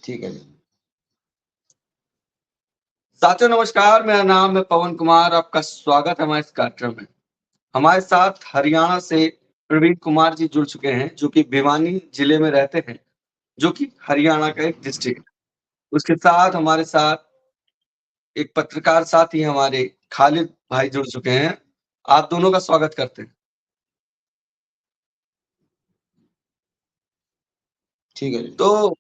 ठीक है जी। साथियों नमस्कार, मेरा नाम है पवन कुमार। आपका स्वागत है हमारे इस कार्यक्रम में। हमारे साथ हरियाणा से प्रवीण कुमार जी जुड़ चुके हैं, जो कि भिवानी जिले में रहते हैं, जो कि हरियाणा का एक डिस्ट्रिक्ट है। उसके साथ हमारे साथ एक पत्रकार साथी हमारे खालिद भाई जुड़ चुके हैं। आप दोनों का स्वागत करते हैं। ठीक है जी। तो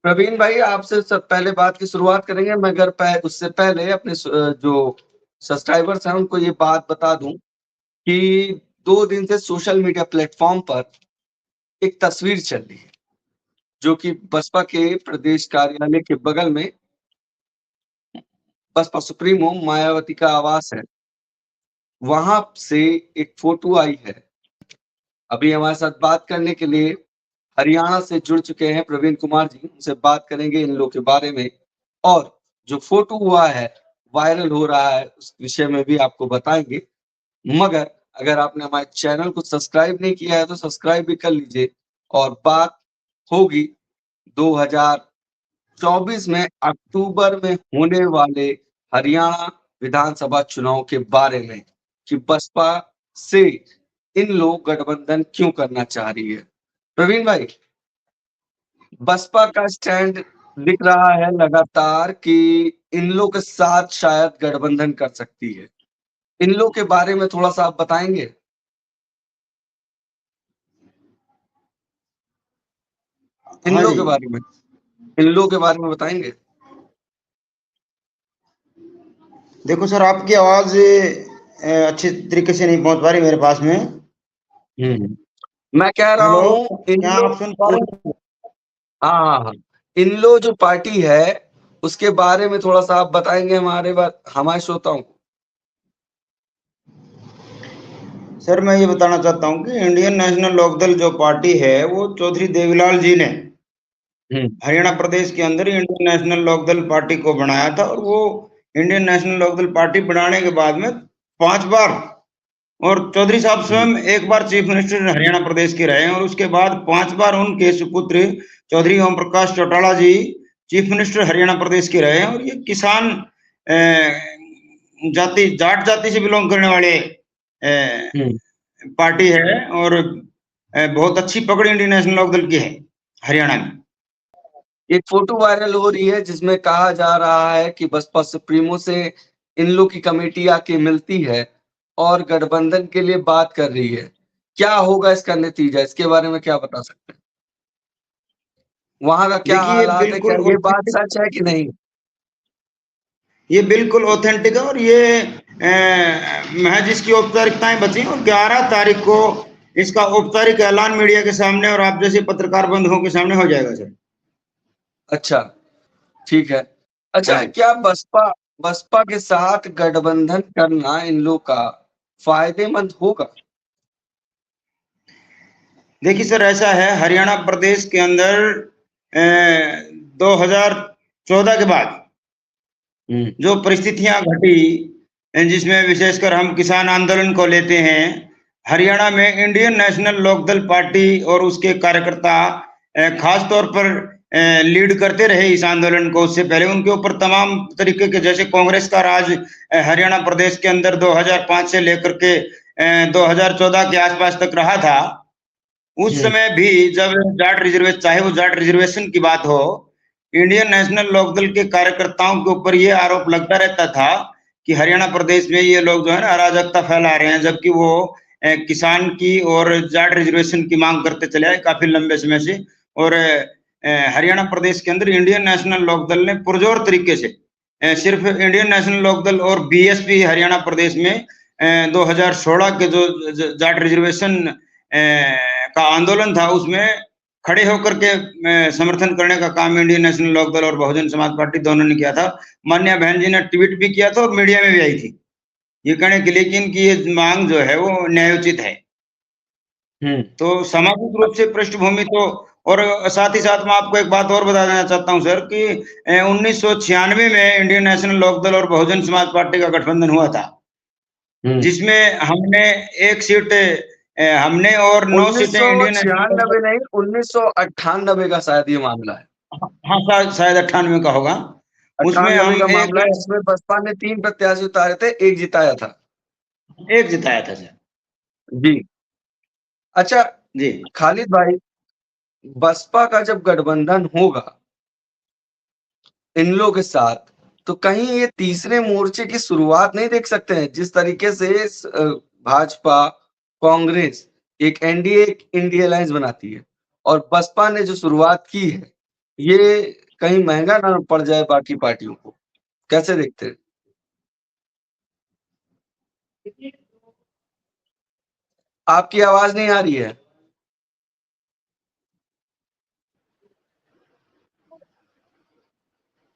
प्रवीण भाई, आपसे सब पहले बात की शुरुआत करेंगे, मगर उससे पहले अपने जो सब्सक्राइबर्स हैं उनको ये बात बता दूं कि 2 दिन से सोशल मीडिया प्लेटफ़ॉर्म पर एक तस्वीर चल रही है, जो कि बसपा के प्रदेश कार्यालय के बगल में बसपा सुप्रीमो मायावती का आवास है। वहाँ से एक फ़ोटो आई है। अभी हमारे साथ बात करने के लिए हरियाणा से जुड़ चुके हैं प्रवीण कुमार जी, उनसे बात करेंगे इन लोग के बारे में और जो फ़ोटो हुआ है, वायरल हो रहा है, उस विषय में भी आपको बताएँगे। मगर अगर आपने हमारे चैनल को सब्सक्राइब नहीं किया है तो सब्सक्राइब भी कर लीजिए और बात होगी 2024 में अक्टूबर में होने वाले हरियाणा विधानसभा चुनाव के बारे में कि बसपा से इन लोग गठबंधन क्यों करना चाह रही है। प्रवीण भाई, बसपा का स्टैंड दिख रहा है लगातार कि इन लोग के साथ शायद गठबंधन कर सकती है। इन लोग के बारे में थोड़ा-सा आप बताएँगे? इन हाँ लोग जी। के बारे में इन लोग के बारे में बताएँगे? देखो सर, आपकी आवाज़ अच्छी तरीके से नहीं पहुँच पा रही मेरे पास में। हुँ। मैं कह रहा हेलो, हूँ इन क्या लोग आप सुन पा उन रहे हैं? हाँ, हाँ, हाँ। इन लोग जो पार्टी है, उसके बारे में थोड़ा-सा आप बताएँगे हमारे श्रोताओं को? सर, मैं ये बताना चाहता हूँ कि इंडियन नेशनल लोकदल जो पार्टी है, वो चौधरी देवीलाल जी ने हुँ, हरियाणा प्रदेश के अंदर इंडियन नेशनल लोकदल पार्टी को बनाया था और वो इंडियन नेशनल लोकदल पार्टी बनाने के बाद में 5 बार और चौधरी साहब हुँ, स्वयं एक बार चीफ मिनिस्टर हरियाणा प्रदेश के रहे और उसके बाद 5 बार उनके सुपुत्र चौधरी ओम प्रकाश चौटाला जी चीफ मिनिस्टर हरियाणा प्रदेश के रहे और ये किसान जाट जाति से बिलोंग करने वाले हुँ। पार्टी है और बहुत अच्छी पकड़ इंडियन नेशनल लोकदल की है हरियाणा में। एक फ़ोटो वायरल हो रही है जिसमें कहा जा रहा है कि बसपा सुप्रीमो से इन लोग की कमेटी आके मिलती है और गठबंधन के लिए बात कर रही है। क्या होगा इसका नतीजा? इसके बारे में क्या बता सकते हैं? वहाँ का क्या देखिए, हालात है? क्या ये बात सच है कि नहीं? ये बिल्कुल ऑथेंटिक है और ये महज इसकी औपचारिकताएं बची और 11 तारीख को इसका औपचारिक ऐलान मीडिया के सामने और आप जैसे पत्रकार बंधुओं के सामने हो जाएगा सर। अच्छा, ठीक है। हाँ अच्छा, जी। क्या बसपा बसपा के साथ गठबंधन करना इन लोग का फ़ायदेमंद होगा? देखिए सर, ऐसा है हरियाणा प्रदेश के अंदर 2014 के बाद हुँ, जो परिस्थितियां घटी जिसमें विशेषकर हम किसान आंदोलन को लेते हैं, हरियाणा में इंडियन नेशनल लोकदल पार्टी और उसके कार्यकर्ता खास तौर पर लीड करते रहे इस आंदोलन को। उससे पहले उनके ऊपर तमाम तरीके के जैसे कांग्रेस का राज हरियाणा प्रदेश के अंदर 2005 से लेकर के 2014 के आसपास तक रहा था। उस हुँ, समय भी जब चाहे वो जाट रिजर्वेशन की बात हो, इंडियन नेशनल लोकदल के कार्यकर्ताओं के ऊपर ये आरोप लगता रहता था कि हरियाणा प्रदेश में ये लोग जो है ना अराजकता फैला रहे हैं, जबकि वो किसान की और जाट रिजर्वेशन की मांग करते चले आए काफी लंबे समय से। और हरियाणा प्रदेश के अंदर इंडियन नेशनल लोकदल ने पुरजोर तरीके से सिर्फ इंडियन नेशनल लोकदल और बीएसपी हरियाणा प्रदेश में 2016 के जो जाट रिजर्वेशन का आंदोलन था उसमें खड़े होकर के समर्थन करने का काम इंडियन नेशनल लोकदल और बहुजन समाज पार्टी दोनों ने किया था। माननीय बहन जी ने ट्वीट भी किया था और मीडिया में भी आई थी ये कहने के लिए कि इनकी ये मांग जो है वो न्यायोचित है। हुँ। तो सामाजिक रूप से पृष्ठभूमि तो और साथ ही साथ मैं आपको एक बात और बता देना चाहता हूं सर कि 1996 में इंडियन नेशनल लोकदल और बहुजन समाज पार्टी का गठबंधन हुआ था, हुँ। जिसमें हमने एक सीट हमने और 9 सीटें इंडियन नेशनल 1996 नहीं, 1998 का शायद ये मामला है। हाँ, शायद 98 का होगा। उसमें 98 हम का एक मामला है, जिसमें बसपा ने 3 प्रत्याशी उतारे थे, 1 जिताया था। जिताया था सर। जी। अच्छा, जी। खालिद भाई, बसपा का जब गठबंधन होगा इन लोगों के साथ, तो कहीं ये तीसरे मोर्चे की शुरुआत नहीं देख सकते हैं? जिस तरीके से भाजपा, कांग्रेस एक एनडीए, एक इंडिया अलायंस बनाती है और बसपा ने जो शुरुआत की है, ये कहीं महँगा ना पड़ जाए बाकी पार्टियों को? कैसे देखते हैं? आपकी आवाज़ नहीं आ रही है।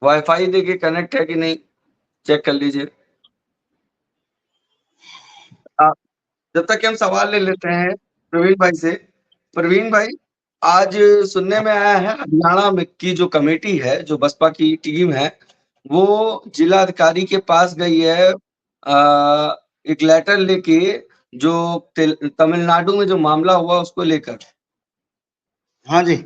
वाईफ़ाई देखिए कनेक्ट है कि नहीं, चेक कर लीजिए। आप जब तक कि हम सवाल ले लेते हैं प्रवीण भाई से। प्रवीण भाई, आज सुनने में आया है हरियाणा में की जो कमेटी है, जो बसपा की टीम है, वो जिलाधिकारी के पास गई है एक लेटर लेके, जो तमिलनाडु में जो मामला हुआ उसको लेकर। हाँ जी।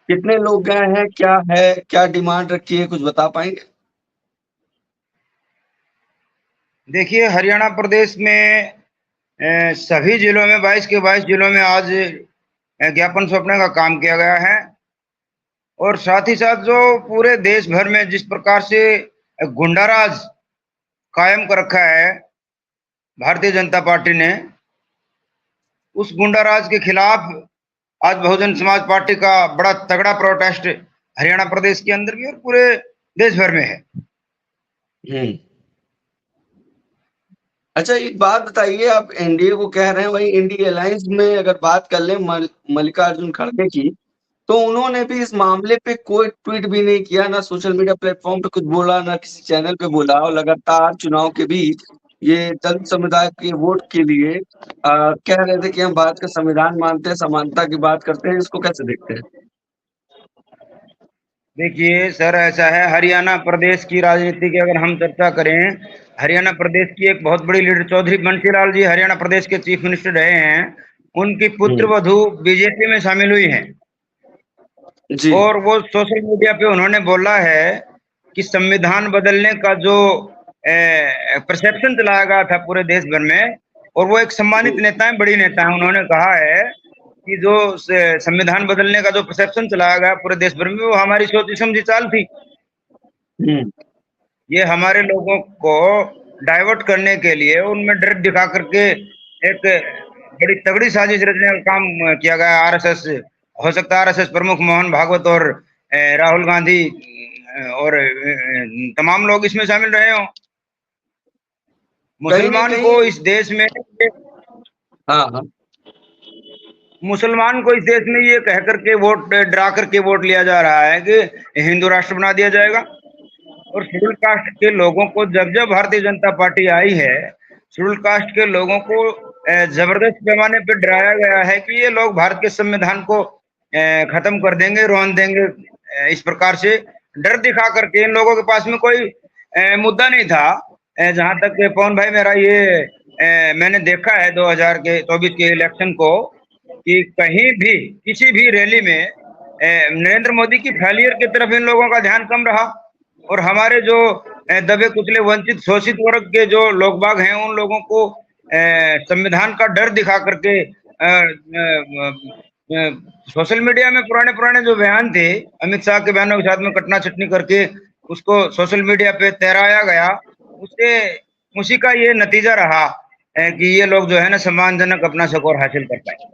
कितने लोग गए हैं? क्या है? क्या डिमांड रखी है? कुछ बता पाएँगे? देखिए, हरियाणा प्रदेश में सभी जिलों में 22 के 22 जिलों में आज ज्ञापन सौंपने का काम किया गया है। और साथ ही साथ जो पूरे देश भर में जिस प्रकार से गुंडाराज कायम कर रखा है भारतीय जनता पार्टी ने, उस गुंडाराज के खिलाफ आज बहुजन समाज पार्टी का बड़ा तगड़ा प्रोटेस्ट हरियाणा प्रदेश के अंदर भी और पूरे देश भर में है। हुँ। अच्छा, एक बात बताइए, आप एनडीए को कह रहे हैं, वहीं इंडिया अलायंस में अगर बात कर लें मल्लिकार्जुन खड़गे की, तो उन्होंने भी इस मामले पे कोई ट्वीट भी नहीं किया, ना सोशल मीडिया प्लेटफ़ॉर्म पे कुछ बोला, ना किसी चैनल पे बोला, और लगातार चुनाव के बीच ये दलित समुदाय के वोट के लिए कह रहे थे कि हम भारत का संविधान मानते हैं, समानता की बात करते हैं। इसको कैसे देखते हैं? देखिए सर, ऐसा है, हरियाणा प्रदेश की राजनीति की अगर हम चर्चा करें, हरियाणा प्रदेश की एक बहुत बड़ी लीडर चौधरी बंशीलाल जी हरियाणा प्रदेश के चीफ मिनिस्टर रहे हैं। उनकी पुत्र हुँ। वधू बीजेपी में शामिल हुई हैं जी। और वो सोशल मीडिया पे उन्होंने बोला है कि संविधान बदलने का जो परसेप्शन चलाया गया था पूरे देश भर में, और वो एक सम्मानित हुँ, नेता है, बड़ी नेता है, उन्होंने कहा है कि जो संविधान बदलने का जो परसेप्शन चलाया गया पूरे देश भर में, वो हमारी सोची समझी चाल थी। हुँ। ये हमारे लोगों को डाइवर्ट करने के लिए उनमें डर दिखा करके एक बड़ी तगड़ी साजिश रचने का काम किया गया। आरएसएस, हो सकता है आरएसएस प्रमुख मोहन भागवत और राहुल गांधी और तमाम लोग इसमें शामिल रहे हों। कहीं न मुसलमान को कहीं। इस देश में हाँ, हाँ। मुसलमान को इस देश में ये कह करके वोट डरा करके वोट लिया जा रहा है कि हिंदू राष्ट्र बना दिया जाएगा। और शेड्यूल कास्ट के लोगों को जब जब भारतीय जनता पार्टी आई है, शेड्यूल कास्ट के लोगों को जबरदस्त पैमाने पर डराया गया है कि ये लोग भारत के संविधान को खत्म कर देंगे, रोन देंगे। इस प्रकार से डर दिखा करके इन लोगों के पास में कोई मुद्दा नहीं था। जहां तक पवन भाई मेरा ये मैंने देखा है 2024 के इलेक्शन को, कि कहीं भी किसी भी रैली में नरेंद्र मोदी की फेलियर की तरफ इन लोगों का ध्यान कम रहा। और हमारे जो दबे कुचले वंचित शोषित वर्ग के जो लोग बाग हैं, उन लोगों को संविधान का डर दिखा करके सोशल मीडिया में पुराने पुराने जो बयान थे, अमित शाह के बयानों के साथ में कटना चटनी करके उसको सोशल मीडिया पे तहराया गया। उससे उसी का ये नतीजा रहा कि ये लोग जो है ना सम्मानजनक अपना स्कोर हासिल कर पाए।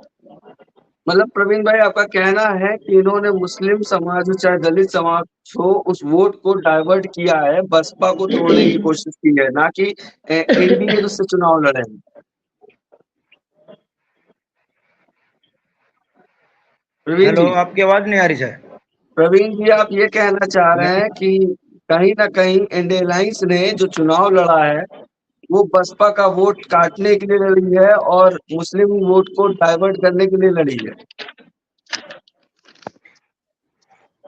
मतलब प्रवीण भाई, आपका कहना है कि इन्होंने मुस्लिम समाज हो चाहे दलित समाज हो, उस वोट को डाइवर्ट किया है, बसपा को तोड़ने की कोशिश की है, ना कि एनडीए से चुनाव लड़े हैं। प्रवीण हेलो, जी, आपकी आवाज नहीं आ रही सर। प्रवीण जी, आप ये कहना चाह रहे हैं कि कहीं ना कहीं इंडिया अलायंस ने जो चुनाव लड़ा है, वो बसपा का वोट काटने के लिए लड़ी है और मुस्लिम वोट को डाइवर्ट करने के लिए लड़ी है।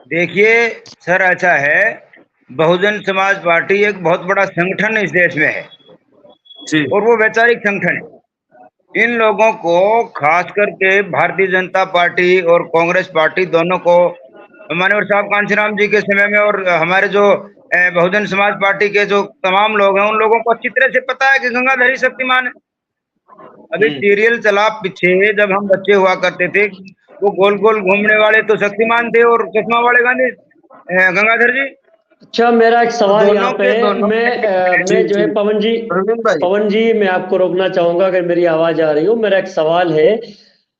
देखिए सर, ऐसा है, बहुजन समाज पार्टी एक बहुत बड़ा संगठन इस देश में है जी। और वो वैचारिक संगठन है। इन लोगों को खास करके भारतीय जनता पार्टी और कांग्रेस पार्टी दोनों को मान्यवर साहब कांशीराम जी के समय में, और हमारे जो बहुजन समाज पार्टी के जो तमाम लोग हैं, उन लोगों को अच्छी तरह से पता है कि गंगाधर ही शक्तिमान है। अभी सीरियल चला पीछे, जब हम बच्चे हुआ करते थे, वो गोल गोल घूमने वाले तो शक्तिमान थे और चश्मा वाले गांधी गंगाधर जी। अच्छा, मेरा एक सवाल यहाँ पे दोनों मैं जो है प्रवीण भाई, पवन जी, मैं आपको रोकना चाहूंगा अगर मेरी आवाज आ रही हो। मेरा एक सवाल है,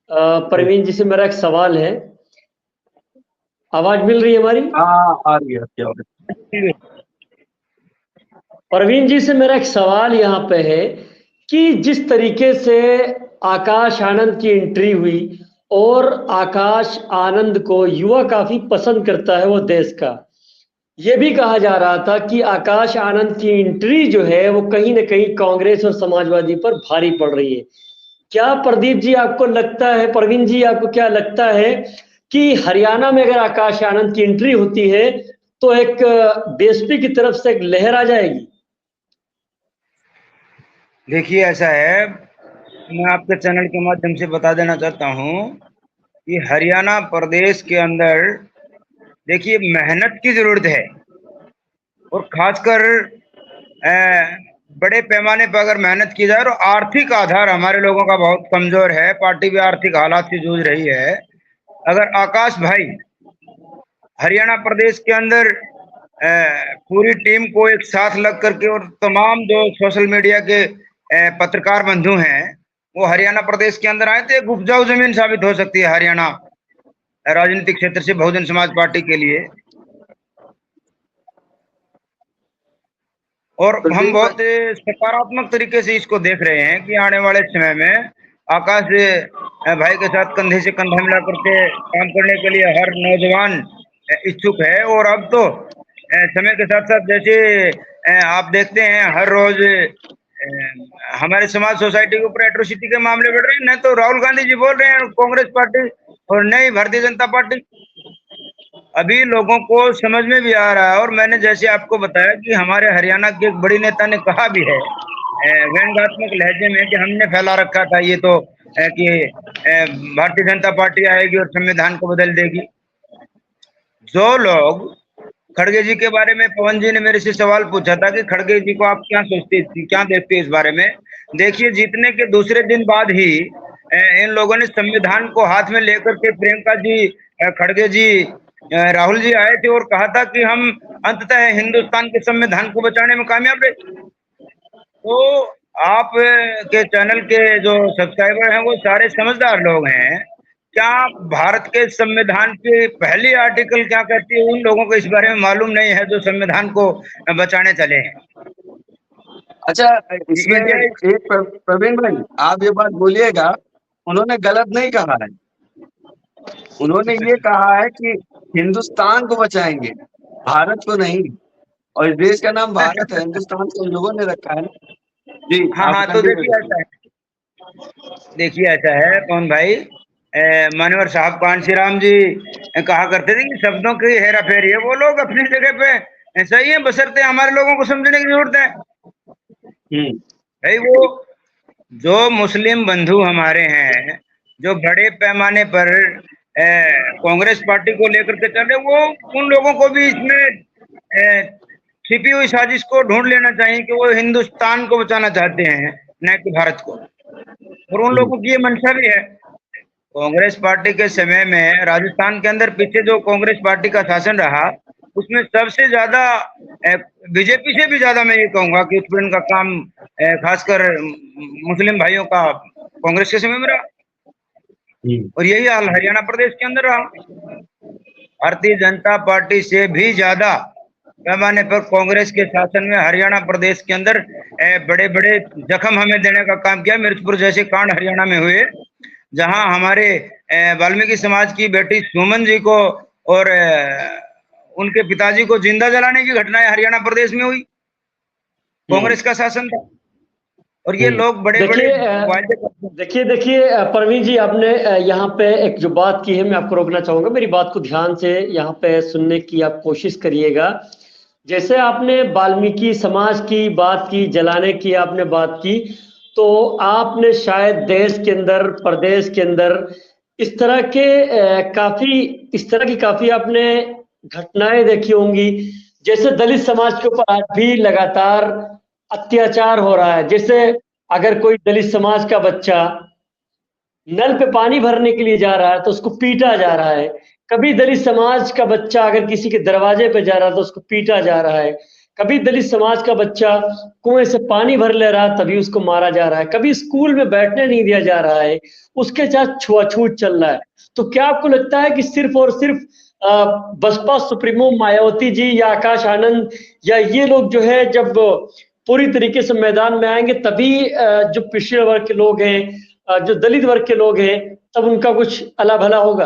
प्रवीण जी से मेरा एक सवाल है। आवाज मिल रही है हमारी? हाँ आ रही है, क्या हो रहा है? प्रवीण जी से मेरा एक सवाल यहाँ पे है कि जिस तरीके से आकाश आनंद की एंट्री हुई, और आकाश आनंद को युवा काफी पसंद करता है वो देश का, ये भी कहा जा रहा था कि आकाश आनंद की एंट्री जो है वो कहीं ना कहीं कांग्रेस और समाजवादी पर भारी पड़ रही है। क्या प्रदीप जी आपको लगता है, प्रवीण जी आपको क्या लगता है कि हरियाणा में अगर आकाश आनंद की एंट्री होती है तो एक बीएसपी की तरफ से एक लहर आ जाएगी? देखिए, ऐसा है, मैं आपके चैनल के माध्यम से बता देना चाहता हूँ कि हरियाणा प्रदेश के अंदर देखिए मेहनत की जरूरत है, और खासकर बड़े पैमाने पर अगर मेहनत की जाए, तो आर्थिक आधार हमारे लोगों का बहुत कमजोर है। पार्टी भी आर्थिक हालात से जूझ रही है। अगर आकाश भाई हरियाणा प्रदेश के अंदर पूरी टीम को एक साथ लग करके, और तमाम जो सोशल मीडिया के पत्रकार बंधु हैं, वो हरियाणा प्रदेश के अंदर आए, तो एक उपजाऊ जमीन साबित हो सकती है हरियाणा राजनीतिक क्षेत्र से बहुजन समाज पार्टी के लिए। और हम बहुत सकारात्मक तरीके से इसको देख रहे हैं कि आने वाले समय में आकाश भाई के साथ कंधे से कंधा मिला करके काम करने के लिए हर नौजवान इच्छुक है। और अब तो समय के साथ साथ जैसे आप देखते हैं हर रोज हमारे समाज सोसाइटी के ऊपर एट्रोसिटी के मामले बढ़ रहे हैं। न तो राहुल गांधी जी बोल रहे हैं कांग्रेस पार्टी, और न ही भारतीय जनता पार्टी। अभी लोगों को समझ में भी आ रहा है, और मैंने जैसे आपको बताया कि हमारे हरियाणा के एक बड़ी नेता ने कहा भी है व्यंग्यात्मक लहजे में कि हमने फैला रखा था ये तो कि भारतीय जनता पार्टी आएगी और संविधान को बदल देगी। जो लोग खड़गे जी के बारे में, पवन जी ने मेरे से सवाल पूछा था कि खड़गे जी को आप क्या सोचते, क्या देखते इस बारे में। देखिए, जीतने के दूसरे दिन बाद ही इन लोगों ने संविधान को हाथ में लेकर के प्रियंका जी, खड़गे जी, राहुल जी आए थे और कहा था कि हम अंततः हिंदुस्तान के संविधान को बचाने में कामयाब रहे। तो आप के चैनल के जो सब्सक्राइबर हैं वो सारे समझदार लोग हैं। क्या भारत के संविधान के पहली आर्टिकल क्या कहती है, उन लोगों को इस बारे में मालूम नहीं है जो संविधान को बचाने चले हैं। अच्छा, इसमें एक प्रवीण भाई आप ये बात बोलिएगा, उन्होंने गलत नहीं कहा है। उन्होंने ये कहा है कि हिंदुस्तान को बचाएंगे, भारत को नहीं। और इस देश का नाम भारत है, हिंदुस्तान को लोगों ने रखा है ना जी। हाँ, तो देखिए ऐसा है पवन भाई, मानवर साहब कांशीराम जी कहा करते थे कि शब्दों की हेरा फेरी है। वो लोग अपनी जगह पे सही है, बशर्ते हमारे लोगों को समझने की जरूरत है। भाई वो जो मुस्लिम बंधु हमारे हैं, जो बड़े पैमाने पर कांग्रेस पार्टी को लेकर के चल रहे, वो उन लोगों को भी इसमें छिपी हुई साजिश को ढूंढ लेना चाहिए कि वो हिंदुस्तान को बचाना चाहते हैं, न कि भारत को। और उन लोगों की ये मंशा भी है। कांग्रेस पार्टी के समय में राजस्थान के अंदर पीछे जो कांग्रेस पार्टी का शासन रहा, उसमें सबसे ज्यादा बीजेपी से भी ज्यादा मैं ये कहूंगा कि उत्पीड़न का काम खासकर मुस्लिम भाइयों का कांग्रेस के समय में रहा। और यही हाल हरियाणा प्रदेश के अंदर रहा। भारतीय जनता पार्टी से भी ज्यादा पैमाने पर कांग्रेस के शासन में हरियाणा प्रदेश के अंदर बड़े बड़े जख्म हमें देने का काम किया। मिर्चपुर जैसे कांड हरियाणा में हुए, जहां हमारे वाल्मीकि समाज की बेटी सुमन जी को और उनके पिताजी को जिंदा जलाने की घटनाएं हरियाणा प्रदेश में हुई। कांग्रेस का शासन था। और ये लोग बड़े देखिए प्रवीण जी, आपने यहाँ पे एक जो बात की है, मैं आपको रोकना चाहूंगा। मेरी बात को ध्यान से यहाँ पे सुनने की आप कोशिश करिएगा। जैसे आपने वाल्मीकि समाज की बात की, जलाने की आपने बात की, तो आपने शायद देश के अंदर, प्रदेश के अंदर इस तरह के इस तरह की काफी आपने घटनाएं देखी होंगी, जैसे दलित समाज के ऊपर आज भी लगातार अत्याचार हो रहा है। जैसे अगर कोई दलित समाज का बच्चा नल पे पानी भरने के लिए जा रहा है तो उसको पीटा जा रहा है। कभी दलित समाज का बच्चा अगर किसी के दरवाजे पे जा रहा है तो उसको पीटा जा रहा है। कभी दलित समाज का बच्चा कुएं से पानी भर ले रहा है तभी उसको मारा जा रहा है। कभी स्कूल में बैठने नहीं दिया जा रहा है, उसके साथ छुआछूत चल रहा है। तो क्या आपको लगता है कि सिर्फ और सिर्फ बसपा सुप्रीमो मायावती जी या आकाश आनंद या ये लोग जो है जब पूरी तरीके से मैदान में आएंगे तभी जो पिछड़े वर्ग के लोग हैं, जो दलित वर्ग के लोग हैं, तब उनका कुछ अला भला होगा?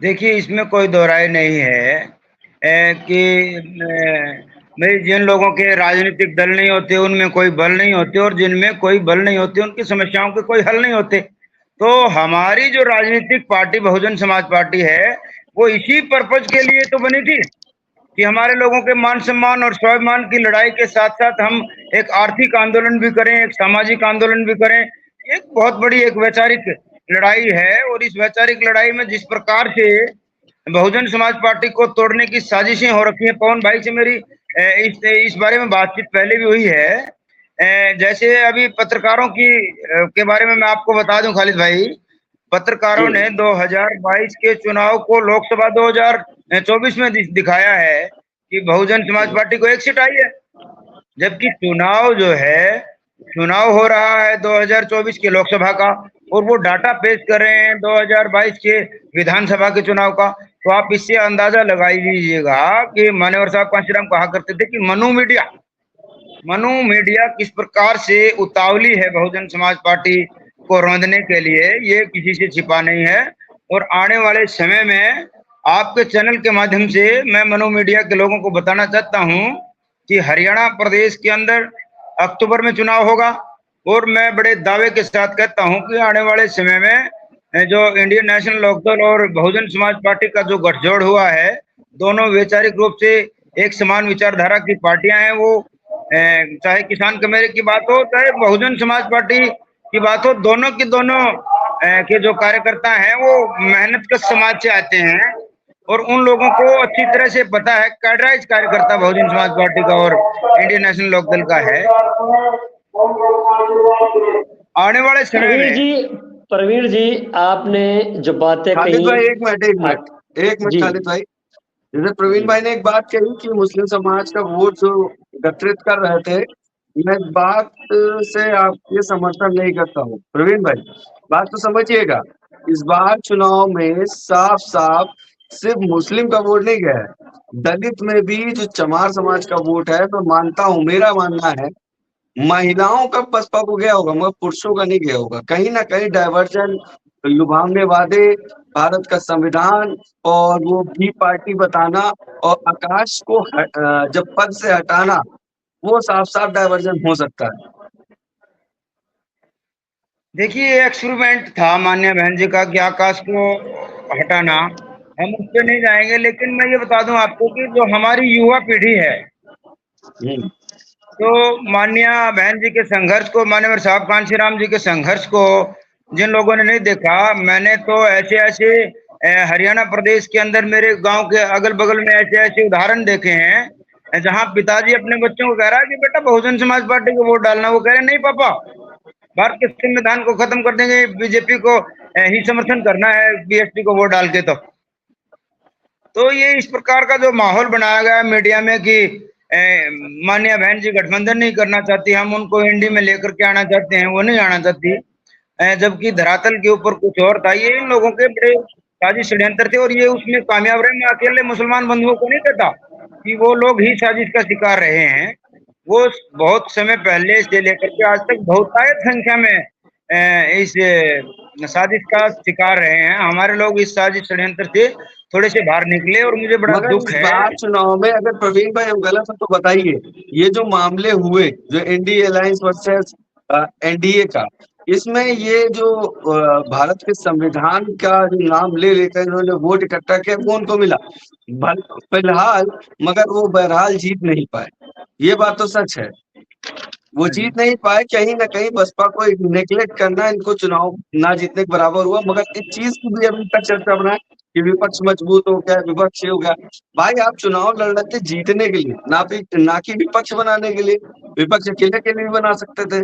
देखिए, इसमें कोई दो राय नहीं है कि भाई जिन लोगों के राजनीतिक दल नहीं होते उनमें कोई बल नहीं होते, और जिनमें कोई बल नहीं होते उनकी समस्याओं के कोई हल नहीं होते। तो हमारी जो राजनीतिक पार्टी बहुजन समाज पार्टी है, वो इसी पर्पज के लिए तो बनी थी कि हमारे लोगों के मान सम्मान और स्वाभिमान की लड़ाई के साथ साथ हम एक आर्थिक आंदोलन भी करें, एक सामाजिक आंदोलन भी करें। एक बहुत बड़ी एक वैचारिक लड़ाई है, और इस वैचारिक लड़ाई में जिस प्रकार से बहुजन समाज पार्टी को तोड़ने की साजिशें हो रखी हैं, पवन भाई से मेरी इस बारे में बातचीत पहले भी हुई है। जैसे अभी पत्रकारों की के बारे में मैं आपको बता दूं खालिद भाई, पत्रकारों ने 2022 के चुनाव को लोकसभा 2024 में दिखाया है कि बहुजन समाज पार्टी को एक सीट आई है, जबकि चुनाव जो है, चुनाव हो रहा है 2024 के लोकसभा का, और वो डाटा पेश कर रहे हैं 2022 के विधानसभा के चुनाव का। तो आप इससे अंदाजा लगा लीजिएगा कि मान्यवर साहब कांशीराम कहा करते थे कि मनु मीडिया किस प्रकार से उतावली है बहुजन समाज पार्टी को रौंदने के लिए, ये किसी से छिपा नहीं है। और आने वाले समय में आपके चैनल के माध्यम से मैं मनु मीडिया के लोगों को बताना चाहता हूं कि हरियाणा प्रदेश के अंदर अक्टूबर में चुनाव होगा, और मैं बड़े दावे के साथ कहता हूं कि आने वाले समय में जो इंडियन नेशनल लोकदल और बहुजन समाज पार्टी का जो गठजोड़ हुआ है, दोनों वैचारिक रूप से एक समान विचारधारा की पार्टियां हैं। वो चाहे किसान कमेरे की बात हो, चाहे बहुजन समाज पार्टी की बात हो, दोनों की दोनों के जो कार्यकर्ता हैं वो मेहनत कश समाज से आते हैं, और उन लोगों को अच्छी तरह से पता है कैडराइज कार्यकर्ता बहुजन समाज पार्टी का और इंडियन नेशनल लोकदल का है। आने वाले समय में प्रवीण जी आपने जो बातें कही, खालिद भाई एक मिनट खालिद भाई, जैसे प्रवीण भाई ने एक बात कही कि मुस्लिम समाज का वोट जो एकत्रित कर रहे थे, मैं इस बात से आपके समर्थन नहीं करता हूँ। प्रवीण भाई बात तो समझिएगा, इस बार चुनाव में साफ साफ सिर्फ मुस्लिम का वोट नहीं गया है, दलित में भी जो चमार समाज का वोट है, मैं मानता हूँ, मेरा मानना है महिलाओं का बसपा को गया होगा मगर पुरुषों का नहीं गया होगा। कहीं ना कहीं डाइवर्जन, लुभावने वादे, भारत का संविधान और वो भी पार्टी बताना और आकाश को जब पद से हटाना, वो साफ साफ डाइवर्जन हो सकता है। देखिए, एक्सपेरिमेंट था मान्य बहन जी का कि आकाश को हटाना, हम उस पर नहीं जाएंगे। लेकिन मैं ये बता दूं आपको कि जो हमारी युवा पीढ़ी है, तो माननीय बहन जी के संघर्ष को, मान्यवर साहब कांशीराम जी के संघर्ष को जिन लोगों ने नहीं देखा, मैंने तो ऐसे हरियाणा प्रदेश के अंदर मेरे गांव के अगल बगल में ऐसे उदाहरण देखे हैं जहां पिताजी अपने बच्चों को कह रहा है कि बेटा बहुजन समाज पार्टी को वोट डालना। वो कह रहे नहीं पापा, भारत के संविधान को खत्म कर देंगे, बीजेपी को ही समर्थन करना है बीएसपी को वोट डाल के। तो ये इस प्रकार का जो माहौल बनाया गया मीडिया में कि माननीय बहन जी गठबंधन नहीं करना चाहती, हम उनको एनडीए में लेकर के आना चाहते हैं, वो नहीं आना चाहती, जबकि धरातल के ऊपर कुछ और था। ये इन लोगों के बड़े साजिश षड्यंत्र थे, और ये उसमें कामयाब रहे। मैं अकेले मुसलमान बंधुओं को नहीं कहता कि वो लोग ही साजिश का शिकार रहे हैं, वो बहुत समय पहले से लेकर के आज तक बहुतायत संख्या में इस साजिश का शिकार रहे हैं। हमारे लोग इस साजिश षड्यंत्र से थोड़े से बाहर निकले, और मुझे बड़ा दुख है। बात चुनाव में अगर प्रवीण भाई हम गलत है तो बताइए, ये जो मामले हुए जो एनडीए अलायंस वर्सेस एनडीए का, इसमें ये जो भारत के संविधान का जो नाम ले लेकर इन्होंने वोट इकट्ठा किया, वो उनको मिला फिलहाल, मगर वो बहरहाल जीत नहीं पाए, ये बात तो सच है। वो जीत नहीं पाए, कहीं ना कहीं बसपा को नेग्लेक्ट करना, इनको चुनाव ना जीतने के बराबर हुआ। मगर इस चीज की भी अभी तक चर्चा बना है कि विपक्ष मजबूत हो गया, विपक्ष हो गया। भाई आप चुनाव लड़ रहे थे जीतने के लिए, ना कि विपक्ष बनाने के लिए। विपक्ष अकेले के लिए भी बना सकते थे।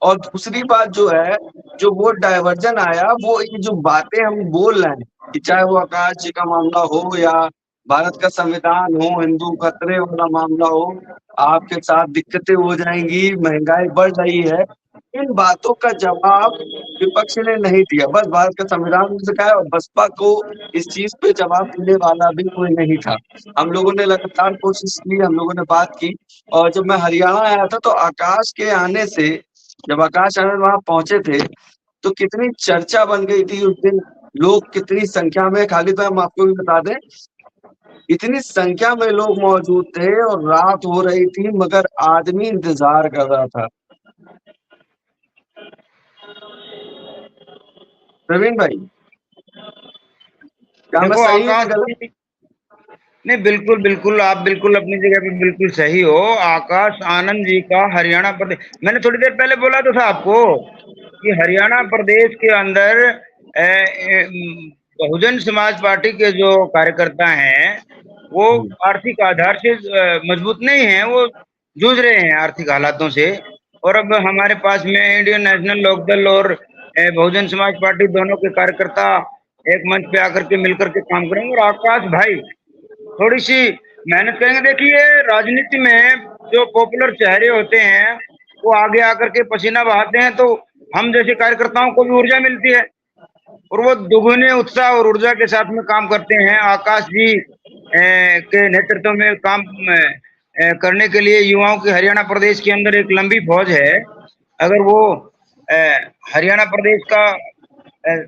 और दूसरी बात जो है, जो वो डायवर्जन आया, वो ये जो बातें हम बोल रहे हैं कि चाहे वो आकाश जी का मामला हो या भारत का संविधान हो, हिंदू खतरे वाला मामला हो, आपके साथ दिक्कतें हो जाएंगी, महंगाई बढ़ रही है, इन बातों का जवाब विपक्ष ने नहीं दिया। बस भारत का संविधान दिखाया और बसपा को इस चीज पे जवाब देने वाला भी कोई नहीं था। हम लोगों ने लगातार कोशिश की, हम लोगों ने बात की। और जब मैं हरियाणा आया था तो आकाश के आने से, जब आकाश आनंद वहां पहुंचे थे तो कितनी चर्चा बन गई थी उस दिन। लोग कितनी संख्या में, खाली तो हम आपको भी बता दें, इतनी संख्या में लोग मौजूद थे और रात हो रही थी मगर आदमी इंतजार कर रहा था। प्रवीण भाई, क्या मैं देखो सही हूँ कि आकाश गलत? जी, नहीं बिल्कुल बिल्कुल, आप बिल्कुल अपनी जगह पे बिल्कुल सही हो। आकाश आनंद जी का हरियाणा प्रदेश, मैंने थोड़ी देर पहले बोला तो था आपको कि हरियाणा प्रदेश के अंदर बहुजन समाज पार्टी के जो कार्यकर्ता हैं वो आर्थिक आधार से मजबूत नहीं है, वो जूझ रहे हैं आर्थिक हालातों से। और अब हमारे पास में इंडियन नेशनल लोकदल और बहुजन समाज पार्टी दोनों के कार्यकर्ता एक मंच पे आकर के मिलकर के काम करेंगे। और आकाश भाई थोड़ी सी मेहनत करेंगे। देखिए राजनीति में जो पॉपुलर चेहरे होते हैं वो आगे आकर के पसीना बहाते हैं, तो हम जैसे कार्यकर्ताओं को भी ऊर्जा मिलती है और वो दुगुने उत्साह और ऊर्जा के साथ में काम करते हैं। आकाश जी के नेतृत्व में काम करने के लिए युवाओं की हरियाणा प्रदेश के अंदर एक लंबी फौज है। अगर वो अ, हरियाणा प्रदेश का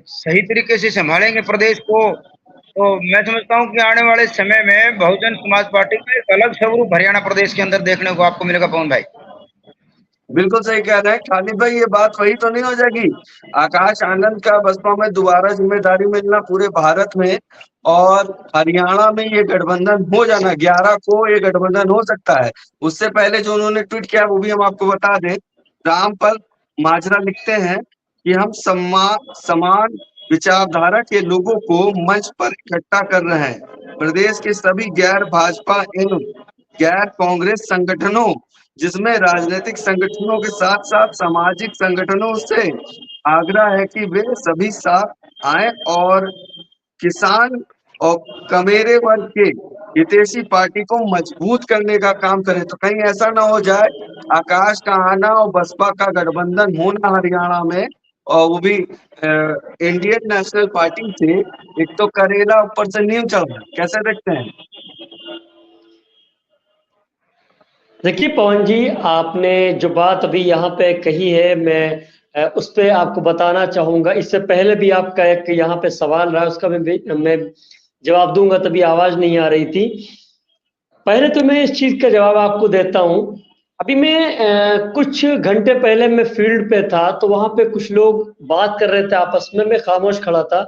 सही तरीके से संभालेंगे प्रदेश को, तो मैं समझता हूँ कि आने वाले समय में बहुजन समाज पार्टी का एक अलग स्वरूप हरियाणा प्रदेश के अंदर देखने को आपको मिलेगा पवन भाई। बिल्कुल सही कह रहे हैं खालिद भाई। ये बात वही तो नहीं हो जाएगी, आकाश आनंद का बसपा में दोबारा जिम्मेदारी मिलना पूरे भारत में, और हरियाणा में ये गठबंधन हो जाना, 11 को ये गठबंधन हो सकता है। उससे पहले जो उन्होंने ट्वीट किया वो भी हम आपको बता दें। रामपाल माजरा लिखते हैं कि हम समान विचारधारा के लोगों को मंच पर इकट्ठा कर रहे हैं। प्रदेश के सभी गैर भाजपा एवं गैर कांग्रेस संगठनों, जिसमें राजनीतिक संगठनों के साथ साथ सामाजिक संगठनों से आग्रह है कि वे सभी साथ आए और किसान और कमेरे वर्ग के हितैषी पार्टी को मजबूत करने का काम करें। तो कहीं ऐसा ना हो जाए आकाश का आना और बसपा का गठबंधन होना हरियाणा में, और वो भी इंडियन नेशनल पार्टी से, एक तो करेला ऊपर से नींव चल रहा है। कैसे देखते हैं? देखिए पवन जी, आपने जो बात अभी यहाँ पे कही है, मैं उस पे आपको बताना चाहूंगा। इससे पहले भी आपका एक यहाँ पे सवाल रहा, उसका मैं जवाब दूंगा, तभी आवाज नहीं आ रही थी। पहले तो मैं इस चीज का जवाब आपको देता हूँ। अभी मैं कुछ घंटे पहले मैं फील्ड पे था, तो वहां पे कुछ लोग बात कर रहे थे आपस में, मैं खामोश खड़ा था।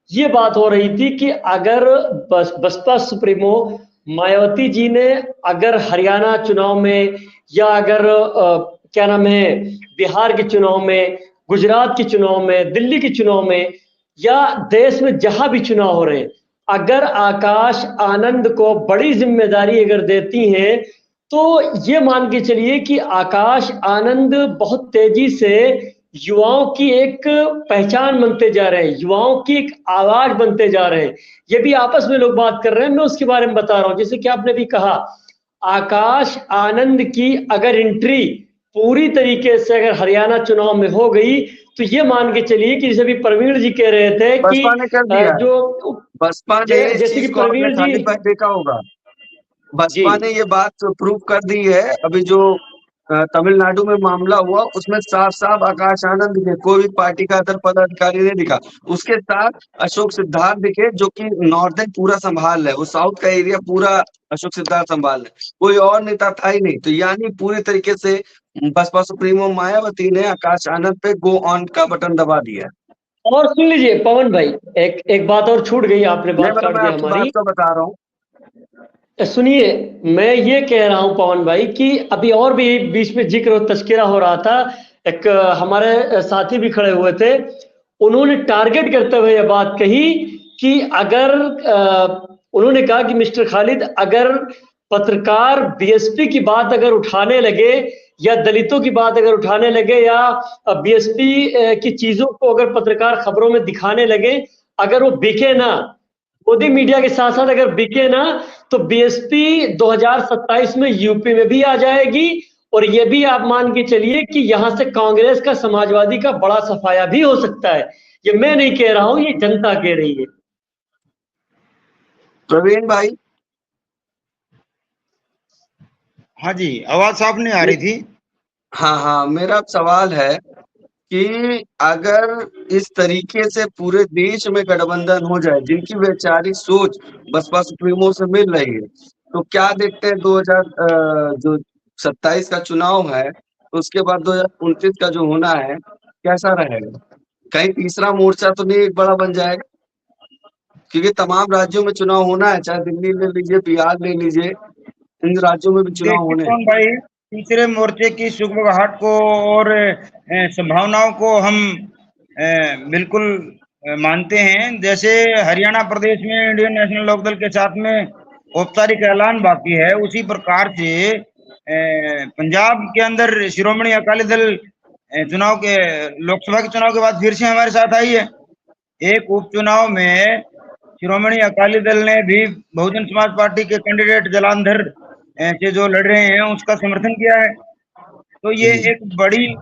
ये बात हो रही थी कि अगर बसपा सुप्रीमो मायावती जी ने अगर हरियाणा चुनाव में, या अगर क्या नाम है, बिहार के चुनाव में, गुजरात के चुनाव में, दिल्ली के चुनाव में, या देश में जहां भी चुनाव हो रहे हैं, अगर आकाश आनंद को बड़ी जिम्मेदारी अगर देती हैं, तो ये मान के चलिए कि आकाश आनंद बहुत तेजी से युवाओं की एक पहचान बनते जा रहे हैं, युवाओं की एक आवाज बनते जा रहे हैं। ये भी आपस में लोग बात कर रहे हैं, मैं उसके बारे में बता रहा हूं। जैसे कि आपने भी कहा, आकाश आनंद की अगर एंट्री पूरी तरीके से अगर हरियाणा चुनाव में हो गई, तो ये मान के चलिए कि जैसे भी प्रवीण जी कह रहे थे कि बसपा ने कर दिया है। जो बसपा ने इस जैसे चीज कि को, आपने प्रवीण जी खालिद भाई देखा होगा, जी बसपा ने ये बात प्रूव कर दी है। अभी जो तमिलनाडु में मामला हुआ उसमें साफ साफ आकाश आनंद दिखे, कोई भी पार्टी का अदर पदाधिकारी नहीं दिखा। उसके साथ अशोक सिद्धार्थ दिखे जो कि नॉर्दर्न पूरा संभाल है, वो साउथ का एरिया पूरा अशोक सिद्धार्थ संभाल है, कोई और नेता था ही नहीं। तो यानी पूरी तरीके से बसपा सुप्रीमो मायावती ने आकाश आनंद पे गो ऑन का बटन दबा दिया है। और सुन लीजिए पवन भाई, एक एक बात और छूट गई, आपने नहीं बात मतलब काट मैं दिया आपकी बात हमारी। को बता रहा हूँ। सुनिए, मैं ये कह रहा हूँ पवन भाई कि अभी और भी बीच में जिक्र और तस्करा हो रहा था। एक हमारे साथी भी खड़े हुए थे, उन्होंने टारगेट करते हुए ये बात कही कि अगर उन्होंने कहा कि मिस्टर खालिद, अगर पत्रकार बीएसपी की बात अगर उठाने लगे या दलितों की बात अगर उठाने लगे या बीएसपी की चीजों को अगर पत्रकार खबरों में दिखाने लगे, अगर वो बिके ना, मोदी मीडिया के साथ साथ अगर बिके ना, तो बीएसपी 2027 में यूपी में भी आ जाएगी। और ये भी आप मान के चलिए कि यहां से कांग्रेस का, समाजवादी का बड़ा सफाया भी हो सकता है। ये मैं नहीं कह रहा हूं, ये जनता कह रही है। प्रवीण भाई, हाँ जी, आवाज साफ नहीं आ रही थी। हाँ, मेरा सवाल है कि अगर इस तरीके से पूरे देश में गठबंधन हो जाए, जिनकी वैचारिक सोच बसपा सुप्रीमो से मिल रही है, तो क्या देखते हैं 2027 का चुनाव है, उसके बाद 2029 का जो होना है, कैसा रहेगा? कहीं तीसरा मोर्चा तो नहीं एक बड़ा बन जाएगा? क्योंकि तमाम राज्यों में चुनाव होना है, चाहे दिल्ली ले लीजिए, बिहार ले लीजिए, इन राज्यों में भी चुनाव देखिए होने हैं। कौन भाई, तीसरे मोर्चे की सुगबुगाहट को और संभावनाओं को हम बिल्कुल मानते हैं। जैसे हरियाणा प्रदेश में इंडियन नेशनल लोकदल के साथ में औपचारिक ऐलान बाकी है, उसी प्रकार से पंजाब के अंदर शिरोमणि अकाली दल चुनाव के, लोकसभा के चुनाव के बाद फिर से हमारे साथ आई है। एक उपचुनाव में शिरोमणि अकाली दल ने भी बहुजन समाज पार्टी के कैंडिडेट जलांधर से जो लड़ रहे हैं उसका समर्थन किया है। तो ये एक बड़ी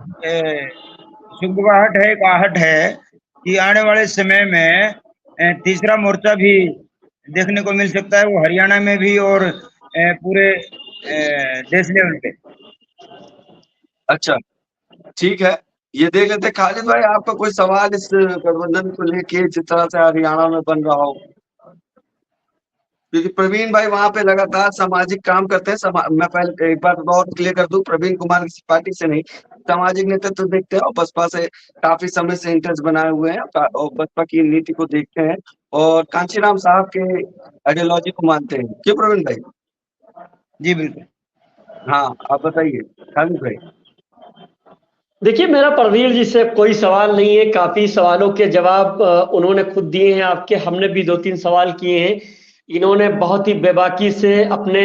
सुगबुगाहट है, एक आहट है कि आने वाले समय में तीसरा मोर्चा भी देखने को मिल सकता है, वो हरियाणा में भी और पूरे देश लेवल पे। अच्छा, ठीक है, ये देख लेते हैं। खालिद भाई, आपका कोई सवाल इस गठबंधन को लेके, जिस तरह से हरियाणा में बन रहा हो? क्योंकि प्रवीण भाई वहां पे लगातार सामाजिक काम करते हैं। मैं पहले एक बार और क्लियर कर दूं, प्रवीण कुमार किसी पार्टी से नहीं, सामाजिक नेतृत्व देखते हैं और बसपा से काफी समय से इंटरेस्ट बनाए हुए हैं और बसपा की नीति को देखते हैं और कांचीराम साहब के आइडियोलॉजी को मानते हैं। क्यों प्रवीण भाई? जी बिल्कुल। हाँ, आप बताइए खालिद भाई। देखिए, मेरा परवीर जी से कोई सवाल नहीं है, काफी सवालों के जवाब उन्होंने खुद दिए हैं आपके। हमने भी 2-3 सवाल किए हैं, इन्होंने बहुत ही बेबाकी से अपने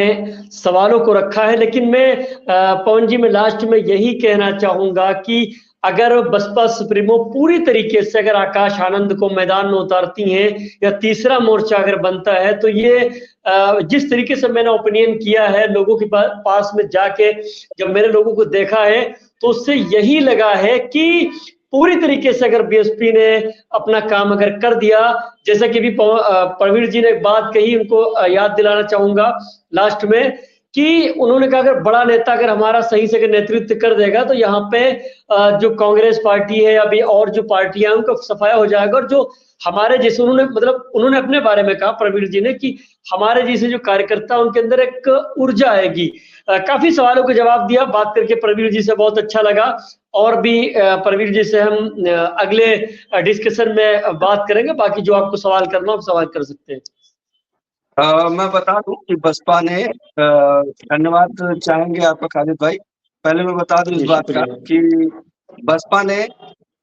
सवालों को रखा है। लेकिन मैं पवन जी, मैं लास्ट में यही कहना चाहूंगा कि अगर बसपा सुप्रीमो पूरी तरीके से अगर आकाश आनंद को मैदान में उतारती हैं या तीसरा मोर्चा अगर बनता है, तो ये जिस तरीके से मैंने ओपिनियन किया है लोगों के पास में जाके, जब मैंने लोगों को देखा है, तो उससे यही लगा है कि पूरी तरीके से अगर बीएसपी ने अपना काम अगर कर दिया, जैसा कि भी प्रवीण जी ने एक बात कही, उनको याद दिलाना चाहूंगा लास्ट में, कि उन्होंने कहा अगर बड़ा नेता अगर हमारा सही से अगर नेतृत्व कर देगा, तो यहाँ पे जो कांग्रेस पार्टी है, अभी और जो पार्टियां हैं, उनका सफाया हो जाएगा। और जो हमारे जैसे, उन्होंने मतलब उन्होंने अपने बारे में कहा प्रवीण जी ने कि हमारे जैसे जो कार्यकर्ता, उनके अंदर एक ऊर्जा आएगी। काफी सवालों का जवाब दिया, बात करके प्रवीण जी से बहुत अच्छा लगा। और भी प्रवीण जी से हम अगले डिस्कशन में बात करेंगे। बाकी जो आपको सवाल करना हो, आप सवाल कर सकते हैं। मैं बता दूं कि बसपा ने धन्यवाद चाहेंगे आपका खालिद भाई। पहले मैं बता दूं इस जी, बात का शुक्रिया। कि बसपा ने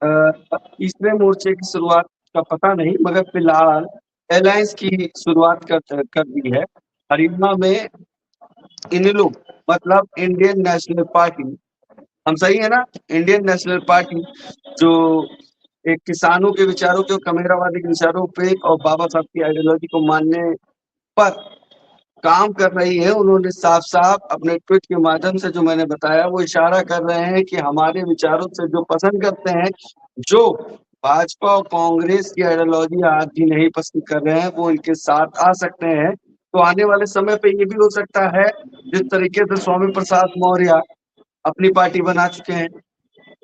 तीसरे मोर्चे की शुरुआत का पता नहीं, मगर फिलहाल अलायंस की शुरुआत कर दी है हरियाणा में। इनेलो मतलब इंडियन नेशनल पार्टी, हम सही है ना? इंडियन नेशनल पार्टी जो एक किसानों के विचारों के, कमेरावादी के विचारों पे और बाबा साहब की आइडियोलॉजी को मानने पर काम कर रही है। उन्होंने साफ साफ अपने ट्वीट के माध्यम से, जो मैंने बताया, वो इशारा कर रहे हैं कि हमारे विचारों से जो पसंद करते हैं, जो भाजपा और कांग्रेस की आइडियोलॉजी आज भी नहीं पसंद कर रहे हैं, वो इनके साथ आ सकते हैं। तो आने वाले समय पे ये भी हो सकता है, जिस तरीके से स्वामी प्रसाद मौर्य अपनी पार्टी बना चुके हैं,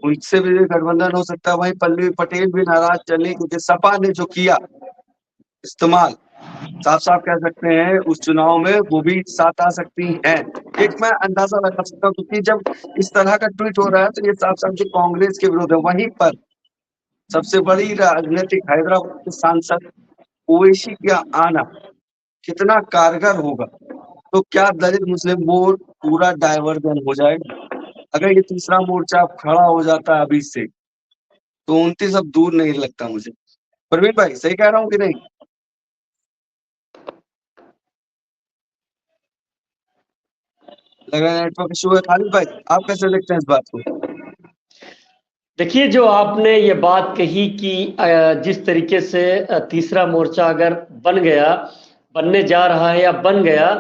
उनसे भी गठबंधन हो सकता है। वहीं पल्लवी पटेल भी नाराज चली, क्योंकि सपा ने जो किया इस्तेमाल, साफ साफ कह सकते हैं, उस चुनाव में वो भी साथ आ सकती हैं। एक मैं अंदाजा लगा सकता हूँ, क्योंकि जब इस तरह का ट्वीट हो रहा है, तो ये साफ साफ जो कांग्रेस के विरोध है। वहीं पर सबसे बड़ी राजनीतिक हैदराबाद के सांसद ओवैसी का आना कितना कारगर होगा, तो क्या दलित मुस्लिम वोट पूरा डाइवर्जन हो जाएगा? अगर ये तीसरा मोर्चा खड़ा हो जाता है अभी से, तो 29 अब दूर नहीं लगता मुझे। प्रवीण भाई सही कह रहा हूँ कि नहीं? लग रहा है नेटवर्क इशू है। खालिद भाई आप कैसे देखते हैं इस बात को? देखिए, जो आपने ये बात कही कि जिस तरीके से तीसरा मोर्चा अगर बन गया, बनने जा रहा है या बन गया,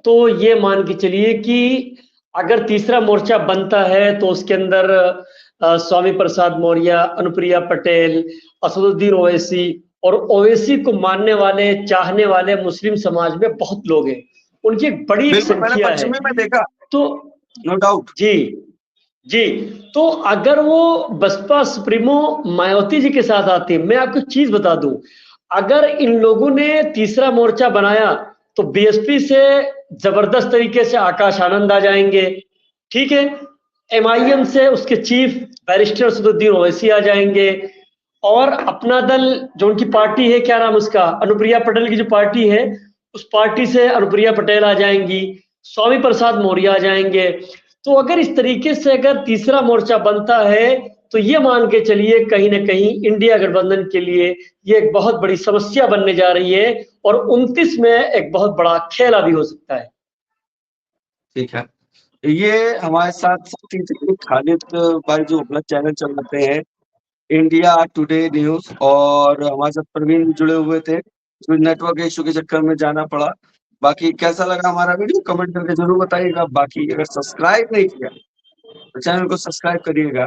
तो ये मान के चलिए कि अगर तीसरा मोर्चा बनता है तो उसके अंदर स्वामी प्रसाद मौर्य, अनुप्रिया पटेल, असदुद्दीन ओवैसी और ओवैसी को मानने वाले, चाहने वाले मुस्लिम समाज में बहुत लोग हैं। उनकी एक बड़ी बिल्कुल, मैंने संख्या है। पश्चिमी में देखा, तो नो डाउट। जी, जी, तो अगर वो बसपा सुप्रीमो मायावती जी के साथ आती है, मैं आपको एक चीज बता दूं, अगर इन लोगों ने तीसरा मोर्चा बनाया तो बीएसपी से जबरदस्त तरीके से आकाश आनंद आ जाएंगे, ठीक है। एमआईएम से उसके चीफ बैरिस्टर असदुद्दीन ओवैसी आ जाएंगे, और अपना दल जो उनकी पार्टी है, क्या नाम उसका, अनुप्रिया पटेल की जो पार्टी है, उस पार्टी से अनुप्रिया पटेल आ जाएंगी, स्वामी प्रसाद मौर्य आ जाएंगे। तो अगर इस तरीके से अगर तीसरा मोर्चा बनता है तो ये मान के चलिए कहीं ना कहीं इंडिया गठबंधन के लिए ये एक बहुत बड़ी समस्या बनने जा रही है, और 29 में एक बहुत बड़ा खेला भी हो सकता है। ठीक है, ये हमारे साथ साथी थे खालिद भाई जो अपना चैनल चलाते हैं इंडिया टुडे न्यूज, और हमारे साथ प्रवीण जुड़े हुए थे, जो नेटवर्क इशू के चक्कर में जाना पड़ा। बाकी कैसा लगा हमारा वीडियो कमेंट करके जरूर बताइएगा। बाकी अगर सब्सक्राइब नहीं किया तो चैनल को सब्सक्राइब करिएगा।